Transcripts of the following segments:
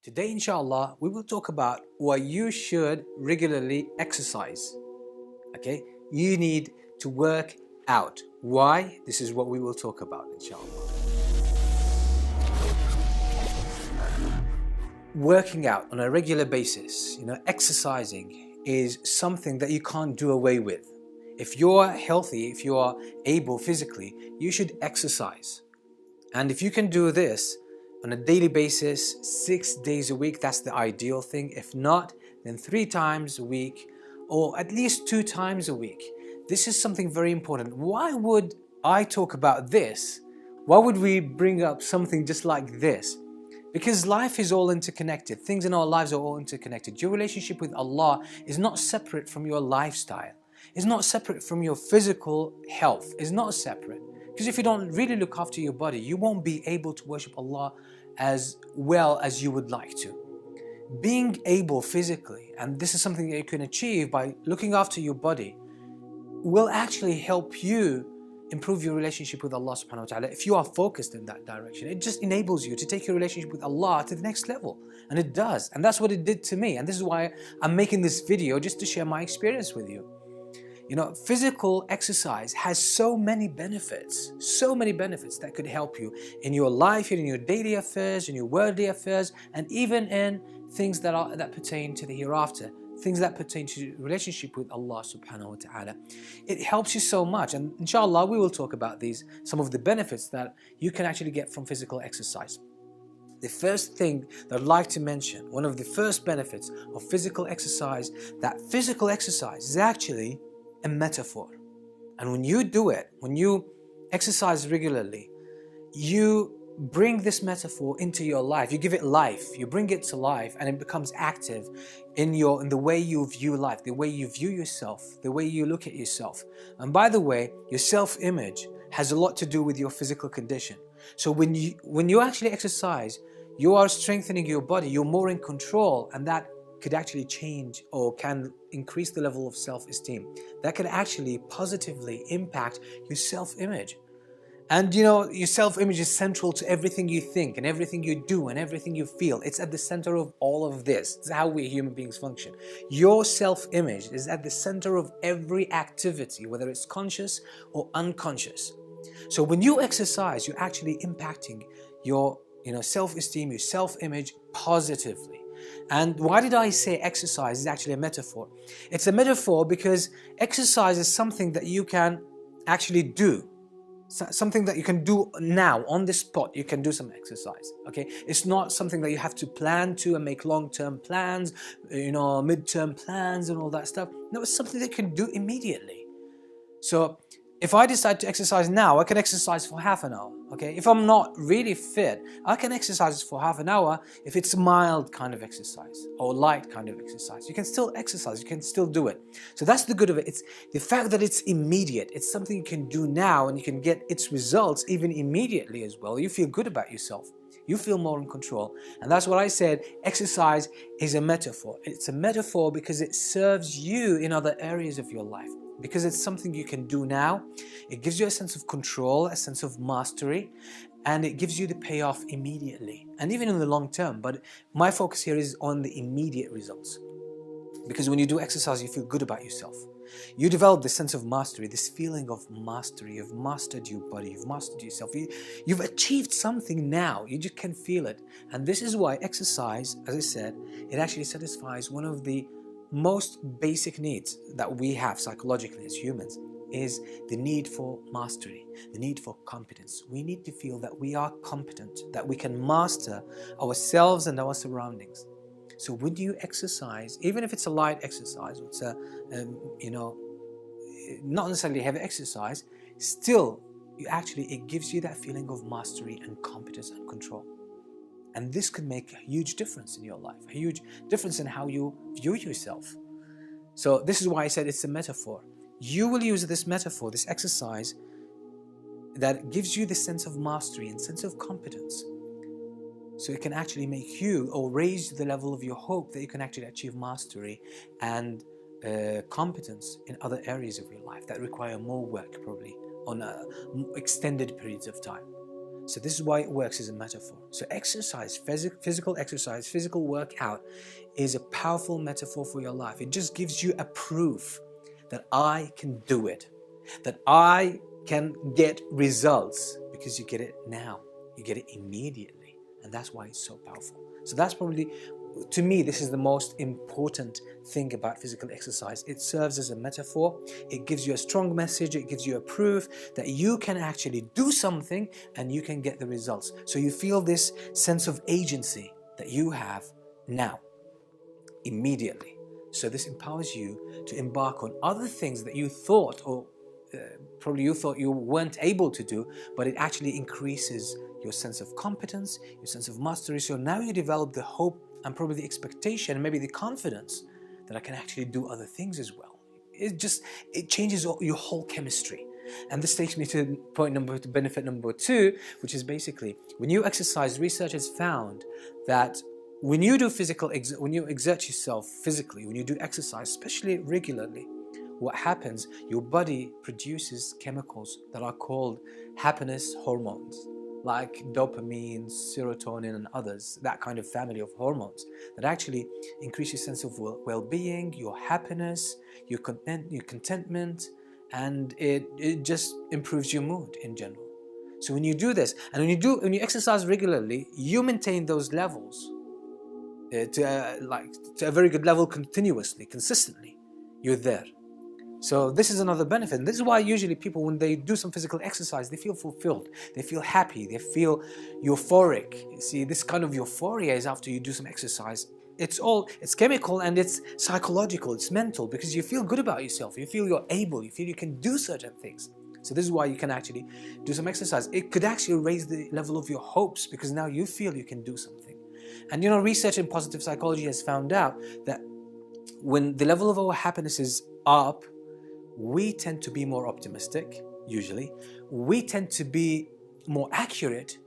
Today, inshallah, we will talk about why you should regularly exercise. Okay, you need to work out. Why? This is what we will talk about, inshallah. Working out on a regular basis, exercising is something that you can't do away with. If you're healthy, if you are able physically, you should exercise. And if you can do this on a daily basis, 6 days a week, that's the ideal thing. If not, then 3 times a week, or at least 2 times a week. This is something very important. Why would I talk about this? Why would we bring up something just like this? Because life is all interconnected. Things in our lives are all interconnected. Your relationship with Allah is not separate from your lifestyle. It's not separate from your physical health. It's not separate. Because if you don't really look after your body, you won't be able to worship Allah as well as you would like to. Being able physically, and this is something that you can achieve by looking after your body, will actually help you improve your relationship with Allah subhanahu wa ta'ala if you are focused in that direction. It just enables you to take your relationship with Allah to the next level. And it does. And that's what it did to me. And this is why I'm making this video, just to share my experience with you. Physical exercise has so many benefits that could help you in your life, in your daily affairs, in your worldly affairs, and even in things that pertain to the hereafter, things that pertain to relationship with Allah subhanahu wa ta'ala. It helps you so much, and inshallah we will talk about some of the benefits that you can actually get from physical exercise. The first thing that I'd like to mention, one of the first benefits of physical exercise, that physical exercise is actually a metaphor. And when you do it, when you exercise regularly, you bring this metaphor into your life. You give it life. You bring it to life, and it becomes active in the way you view life, the way you view yourself, the way you look at yourself. And by the way, your self-image has a lot to do with your physical condition. So when you actually exercise, you are strengthening your body. You're more in control, and that could actually change or can increase the level of self-esteem. That could actually positively impact your self-image. And your self-image is central to everything you think and everything you do and everything you feel. It's at the center of all of this. It's how we human beings function. Your self-image is at the center of every activity, whether it's conscious or unconscious. So when you exercise, you're actually impacting your self-esteem, your self-image positively. And why did I say exercise is actually a metaphor? It's a metaphor because exercise is something that you can actually do. Something that you can do now, on the spot. You can do some exercise, okay? It's not something that you have to plan to and make long-term plans, mid-term plans and all that stuff. No, it's something that you can do immediately. So if I decide to exercise now, I can exercise for half an hour, okay? If I'm not really fit, I can exercise for half an hour if it's mild kind of exercise or light kind of exercise. You can still exercise, you can still do it. So that's the good of it. It's the fact that it's immediate. It's something you can do now and you can get its results even immediately as well. You feel good about yourself. You feel more in control. And that's what I said, exercise is a metaphor. It's a metaphor because it serves you in other areas of your life. Because it's something you can do now, it gives you a sense of control, a sense of mastery, and it gives you the payoff immediately, and even in the long term. But my focus here is on the immediate results. Because when you do exercise, you feel good about yourself. You develop this sense of mastery, this feeling of mastery. You've mastered your body, you've mastered yourself. You've achieved something now, you just can feel it. And this is why exercise, as I said, it actually satisfies one of the most basic needs that we have psychologically as humans, is the need for mastery, the need for competence. We need to feel that we are competent, that we can master ourselves and our surroundings. So when you exercise, even if it's a light exercise, it's not necessarily heavy exercise, still it gives you that feeling of mastery and competence and control. And this could make a huge difference in your life, a huge difference in how you view yourself. So this is why I said it's a metaphor. You will use this metaphor, this exercise, that gives you the sense of mastery and sense of competence. So it can actually make you, or raise the level of your hope that you can actually achieve mastery and competence in other areas of your life that require more work, probably on extended periods of time. So this is why it works as a metaphor. So exercise, physical exercise, physical workout is a powerful metaphor for your life. It just gives you a proof that I can do it, that I can get results, because you get it now. You get it immediately. And that's why it's so powerful. So that's probably, to me, this is the most important thing about physical exercise. It serves as a metaphor. It gives you a strong message. It gives you a proof that you can actually do something and you can get the results. So you feel this sense of agency that you have now, immediately. So this empowers you to embark on other things that you thought, or probably you thought you weren't able to do, but it actually increases your sense of competence, your sense of mastery. So now you develop the hope and probably the expectation, and maybe the confidence that I can actually do other things as well. It changes your whole chemistry. And this takes me to benefit number 2, which is basically, when you exercise, research has found that when you do when you exert yourself physically, when you do exercise, especially regularly, what happens, your body produces chemicals that are called happiness hormones, like dopamine, serotonin, and others, that kind of family of hormones that actually increase your sense of well-being, your happiness, your contentment, and it just improves your mood in general. So when you do this, and when you exercise regularly, you maintain those levels to a very good level continuously, consistently. You're there. So this is another benefit. And this is why usually people, when they do some physical exercise, they feel fulfilled, they feel happy, they feel euphoric. You see, this kind of euphoria is after you do some exercise. It's chemical and it's psychological, it's mental, because you feel good about yourself, you feel you're able, you feel you can do certain things. So this is why you can actually do some exercise. It could actually raise the level of your hopes, because now you feel you can do something. And research in positive psychology has found out that when the level of our happiness is up, we tend to be more optimistic, usually. We tend to be more accurate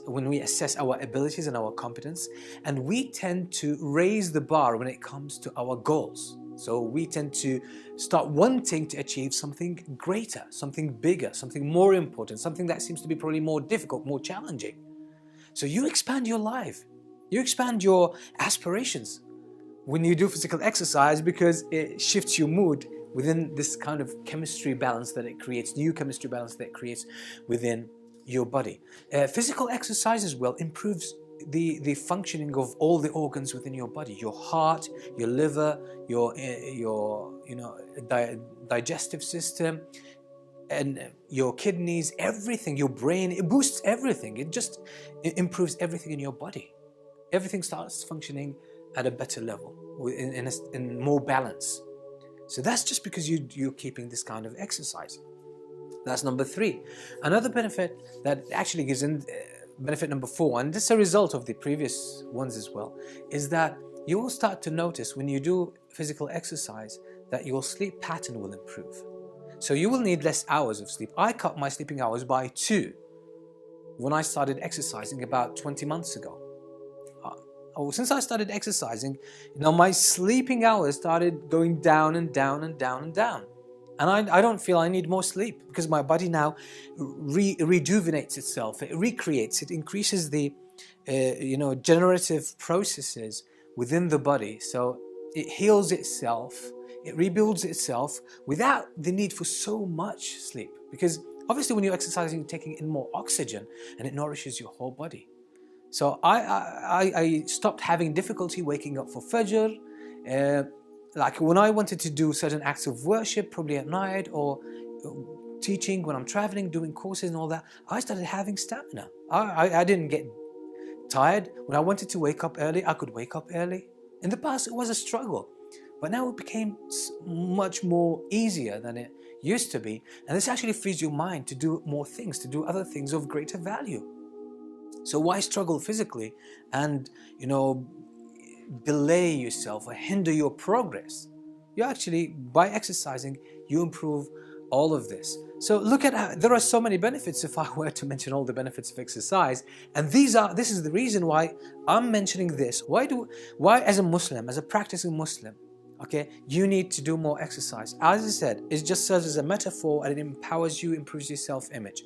when we assess our abilities and our competence. And we tend to raise the bar when it comes to our goals. So we tend to start wanting to achieve something greater, something bigger, something more important, something that seems to be probably more difficult, more challenging. So you expand your life. You expand your aspirations when you do physical exercise, because it shifts your mood within this kind of chemistry balance that it creates, new chemistry balance that it creates within your body. Physical exercise as well improves the functioning of all the organs within your body, your heart, your liver, your digestive system, and your kidneys, everything, your brain. It boosts everything. It improves everything in your body. Everything starts functioning at a better level, in more balance. So that's just because you're keeping this kind of exercise. That's number 3. Another benefit that actually gives in benefit number 4, and this is a result of the previous ones as well, is that you will start to notice when you do physical exercise that your sleep pattern will improve. So you will need less hours of sleep. I cut my sleeping hours by 2 when I started exercising about 20 months ago. Since I started exercising, my sleeping hours started going down and down and down and down. And I don't feel I need more sleep, because my body now rejuvenates itself, it recreates, it increases the generative processes within the body. So it heals itself, it rebuilds itself without the need for so much sleep. Because obviously when you're exercising, you're taking in more oxygen and it nourishes your whole body. So I stopped having difficulty waking up for Fajr. Like when I wanted to do certain acts of worship, probably at night, or teaching when I'm traveling, doing courses and all that, I started having stamina. I didn't get tired. When I wanted to wake up early, I could wake up early. In the past, it was a struggle. But now it became much more easier than it used to be. And this actually frees your mind to do more things, to do other things of greater value. So why struggle physically and, delay yourself or hinder your progress? You actually, by exercising, you improve all of this. So look at how there are so many benefits if I were to mention all the benefits of exercise. And this is the reason why I'm mentioning this. Why as a Muslim, as a practicing Muslim, Okay, you need to do more exercise. As I said, it just serves as a metaphor, and it empowers you, improves your self-image.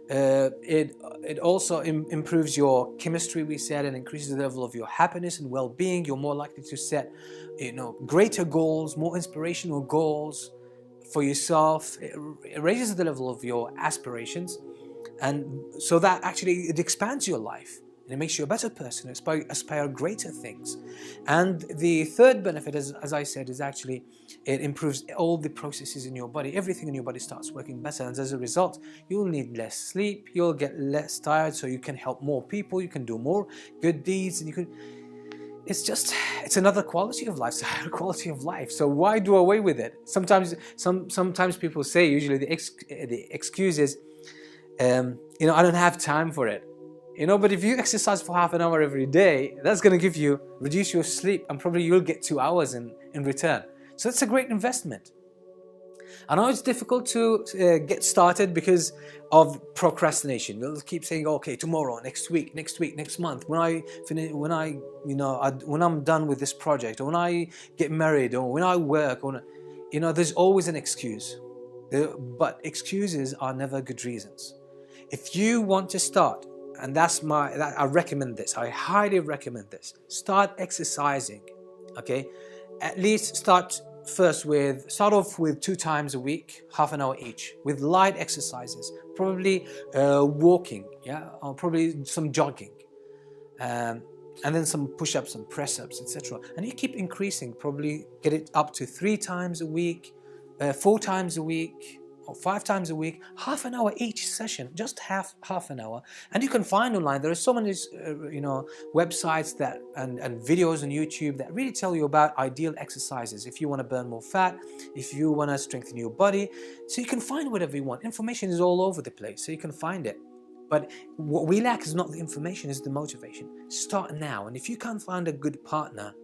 It also improves your chemistry, we said, and increases the level of your happiness and well-being. You're more likely to set, greater goals, more inspirational goals for yourself. It raises the level of your aspirations, and so that actually it expands your life. And it makes you a better person, aspire greater things. And the third benefit, as I said, is actually it improves all the processes in your body. Everything in your body starts working better. And as a result, you'll need less sleep, you'll get less tired, so you can help more people, you can do more good deeds, and it's another quality of life, quality of life. So why do away with it? Sometimes people say, usually the excuse is, I don't have time for it. But if you exercise for half an hour every day, that's going to reduce your sleep, and probably you'll get 2 hours in return. So it's a great investment. I know it's difficult to get started because of procrastination. You'll keep saying, okay, tomorrow, next week, next month, when I'm done with this project, or when I get married, or when I work, there's always an excuse. But excuses are never good reasons. If you want to start, and I recommend this, I highly recommend this, start exercising, okay? At least start off with 2 times a week, half an hour each, with light exercises, probably walking, or probably some jogging, and then some push-ups and press-ups, etc. And you keep increasing, probably get it up to 3 times a week, 4 times a week, or 5 times a week, half an hour each session, just half an hour. And you can find online, there are so many websites and videos on YouTube that really tell you about ideal exercises if you want to burn more fat, if you want to strengthen your body. So you can find whatever you want. Information is all over the place, so you can find it. But what we lack is not the information, it's the motivation. Start now, and if you can't find a good partner,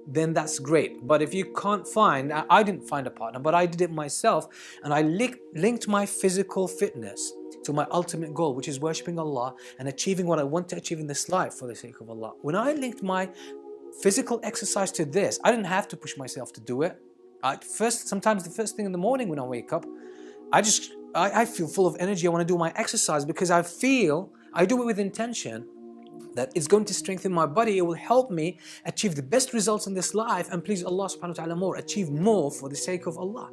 then that's great. But if you can't I didn't find a partner, but I did it myself, and I linked my physical fitness to my ultimate goal, which is worshipping Allah and achieving what I want to achieve in this life for the sake of Allah. When I linked my physical exercise to this, I didn't have to push myself to do it. Sometimes the first thing in the morning when I wake up, I feel full of energy. I want to do my exercise because I do it with intention that it's going to strengthen my body. It will help me achieve the best results in this life and please Allah subhanahu wa ta'ala more, achieve more for the sake of Allah.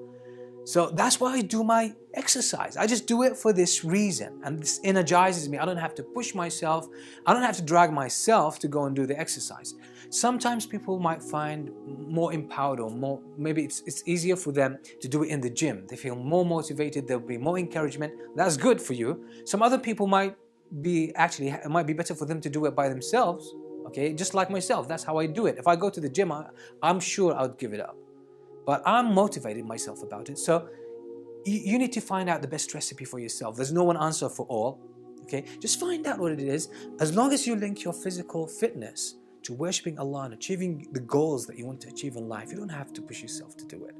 So that's why I do my exercise. I just do it for this reason, and this energizes me. I don't have to push myself. I don't have to drag myself to go and do the exercise. Sometimes people might find more empowered, or maybe it's easier for them to do it in the gym. They feel more motivated, there'll be more encouragement. That's good for you. Some other people it might be better for them to do it by themselves, okay? Just like myself, that's how I do it. If I go to the gym, I'm sure I would give it up. But I'm motivated myself about it. So you need to find out the best recipe for yourself. There's no one answer for all, okay? Just find out what it is. As long as you link your physical fitness to worshipping Allah and achieving the goals that you want to achieve in life, you don't have to push yourself to do it.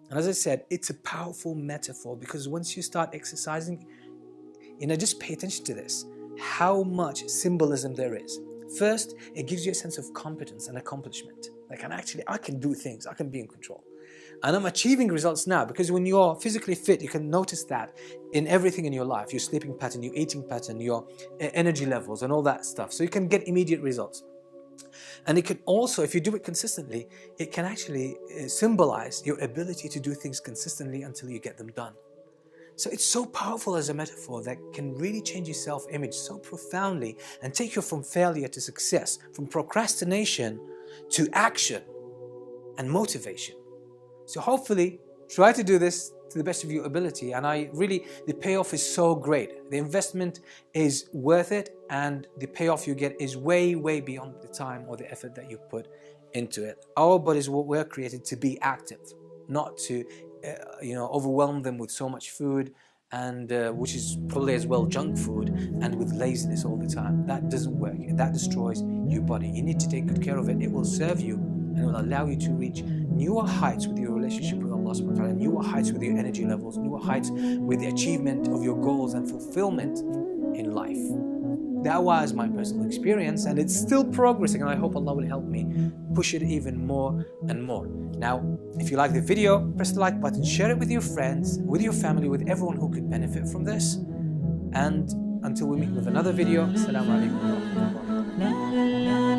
And as I said, it's a powerful metaphor, because once you start exercising, just pay attention to this, how much symbolism there is. First, it gives you a sense of competence and accomplishment. Like, I can do things, I can be in control. And I'm achieving results now, because when you're physically fit, you can notice that in everything in your life, your sleeping pattern, your eating pattern, your energy levels and all that stuff. So you can get immediate results. And it can also, if you do it consistently, it can actually symbolize your ability to do things consistently until you get them done. So it's so powerful as a metaphor that can really change your self-image so profoundly and take you from failure to success, from procrastination to action and motivation. So hopefully try to do this to the best of your ability, and the payoff is so great. The investment is worth it, and the payoff you get is way, way beyond the time or the effort that you put into it. Our bodies were created to be active, not to overwhelm them with so much food, and which is probably as well junk food, and with laziness all the time. That doesn't work. That destroys your body. You need to take good care of it. It will serve you, and it will allow you to reach newer heights with your relationship with Allah subhanahu wa ta'ala, newer heights with your energy levels, newer heights with the achievement of your goals and fulfillment in life. That was my personal experience, and it's still progressing, and I hope Allah will help me push it even more and more. Now, if you like the video, press the like button, share it with your friends, with your family, with everyone who could benefit from this. And until we meet with another video, Assalamu alaikum wa rahmatullahi.